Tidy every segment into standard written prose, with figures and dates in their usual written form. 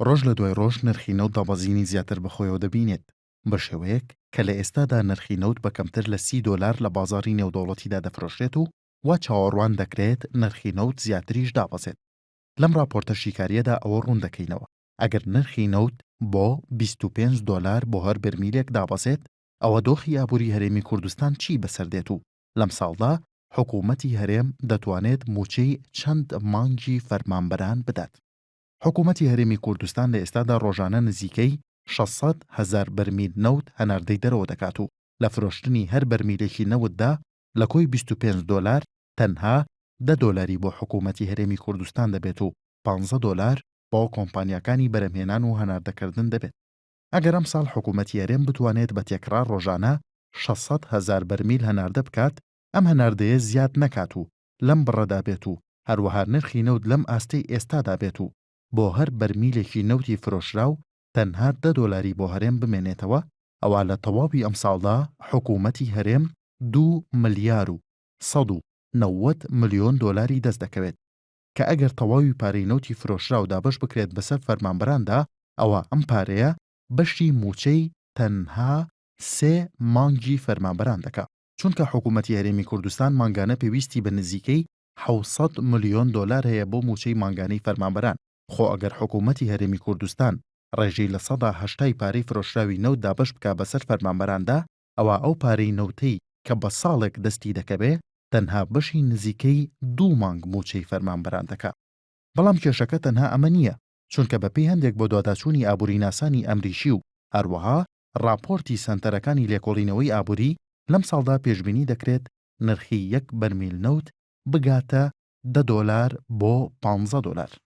ڕۆژ لە دوای ڕۆژ نرخی نەوت دابەزینی زیاتر بەخۆیەوە دەبینێت بە شێوەیەک کە لە ئێستادا نرخی نەوت بە کەمتر لە $30 لە بازاری نێودەوڵەتیدا دەفرۆشرێت و وا چاوەڕوان دەکرێت نرخی نەوت زیاتریش دابەزێت. لەم راپۆرتە شیکاریەدا ئەوە ڕوون دەکەینەوە ئەگەر نرخی نەوت بۆ $25 بۆ هەر بەرمیلێک دابەزێت ئەوە دۆخی ئابووری هەرێمی کوردستان چی بەسەردێت و لەم ساڵدا حکوومەتی هەرێم دەتوانێت موچەی چەند مانگی فەرمانبەران بدات. حکوومەتی هەرێمی کوردستان لە ئێستادا ڕۆژانە نزیکەی 600,000 بەرمیل نەوت هەناردەی دەرەوە دەکات و لە فرۆشتنی هەر بەرمیلێکی نەوتدا لە کۆی $25 تەنها $10 بۆ حکوومەتی هەرێمی کوردستان دەبێت و $15 بۆ کۆمپانیاکانی بەرهەمهێنان و هەناردەکردن دەبێت. ئەگەر ئەم ساڵ حکوومەتی هەرێم بتوانێت بە تێکرار ڕۆژانە 600,000 بەرمیل هەناردە بکات، ئەم هەناردەیە زیاد نەکات و لەم بڕەدا بێت و هەروەها نرخی نەوت لەم ئاستەی ئێستادا بێت و بۆ هەر بەرمیلێکی نەوتی فرۆشراو تەنها $10 بۆ هەرێم بمێنێتەوە، ئەوە لە تەواوی ئەم ساڵدا حکوومەتی هەرێم $2,190,000,000 دەست دەکەوێت کە ئەگەر تەواوی پارەی نەوتی فرۆشراو دابەش بکرێت بەسەر فەرمانبەراندا ئەوە ئەم پارەیە بەشی موچەی تەنها 3 مانگی فەرمانبەران دەکات. چونکە حکوومەتی هەرێمی کوردستان مانگانە پێویستی بە نزیکەی $700 ملیۆن هەیە بۆ موچەی مانگانەی فەرمانبەران. خۆ ئەگەر حکوومەتی هەرێمی کوردستان ڕێژەی لە 80% پارەی فرۆشراوی نەوت دابەش بکا بەسەر فەرمانبەراندا ئەوە ئەو پارەی نەوتەی کە بە ساڵێک دەستی دەکەوێ تەنها بەشی نزیکەی 2 مانگ موچەی فەرمانبەران دەکات. بەڵام کێشەکە تەنها ئەمە نییە، چونکە بەپێی هەندێک بۆ دواداچوونی ئابووری ناسانی ئەمریکی و هەروەها راپۆرتی سەنتەرەکانی لێکۆڵینەوەی ئابووری لەم ساڵدا پێشبینی دەکرێت نرخی 1 بەرمیل نەوت بگاتە $10 بۆ $15.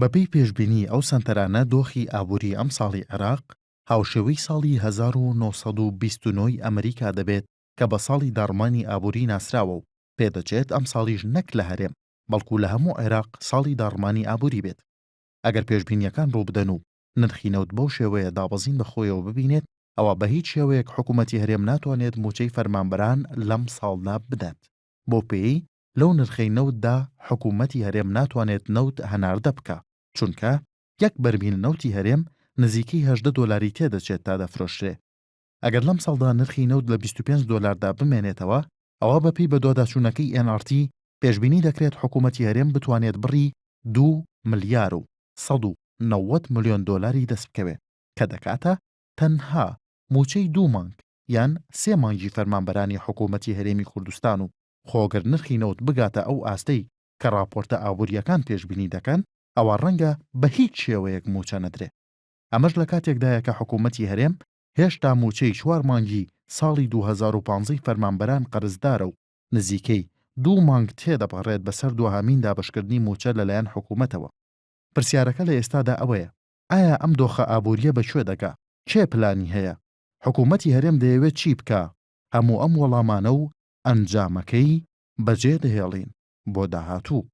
بەپێی پێشبینی ئەو سەنتەرانە دۆخی ئابووری ئەم ساڵی عێراق هاوشێوەی ساڵی 1929 ئەمریکا دەبێت کە بە ساڵی داڕمانی ئابووری ناسراوە و پێدەچێت ئەم ساڵیش نەک لە هەرێم بەڵکو لە هەموو عێراق ساڵی داڕمانی ئابووری بێت. ئەگەر پێشبینیەکان ڕوو بدەن و نرخی نەوت بەو شێوەیە دابەزین بەخۆیەوە ببینێت ئەوە بە هیچ شێوەیەک حکوومەتی هەرێم ناتوانێت موچەی فەرمانبەران لەم ساڵدا بدات. بۆ پێی لەو نرخەی نەوتدا حکوومەتی هەرێم ناتوانێت نەوت هەناردە بکە، چونکە 1 بەرمیل نەوتی هەرێم نزیکەی $18 تێدەچێت تا دەفرۆشرێ. ئەگەر لەم ساڵدا نرخی نەوت لە $25 بمێنێتەوە ئەوە بەپێی بە دواداچوونەکەی NRT پێشبینی دەکرێت حکوومەتی هەرێم بتوانێت بڕی $2,190,000,000 دەست بکەوێت کە دەکاتە تەنها موچەی 2 مانگ یان 3 مانگی فەرمانبەرانی حکوومەتی هەرێمی کوردستان و خۆگەر نرخی نەوت بگاتە ئەو ئاستەی کە راپۆرتە ئابووریەکان پێشبینی دەکەن ئەوە ڕەنگە بە هیچ شێوەیەک موچە نەدرێت. ئەمەش لە کاتێکدایە کە حکوومەتی هەرێم هێشتا موچەی 4 مانگی ساڵی 2015 فەرمانبەران قەرزدارە و نزیکەی 2 مانگ تێدەپەڕێت بەسەر دووهامین دابشکردنی موچە لەلایەن حکوومەتەوە. پرسیارەکە لە ئێستادا ئەوەیە، ئایا ئەم دۆخە ئابووریە بەکوێ دەگا؟ کێ پلانی هەیە؟ حکوومەتی هەرێم دەیەوێت چی بکە؟ هەموو ئەم وەڵامانە و ئەنجامەکەی بەجێ دەهێڵین بۆ داهاتوو.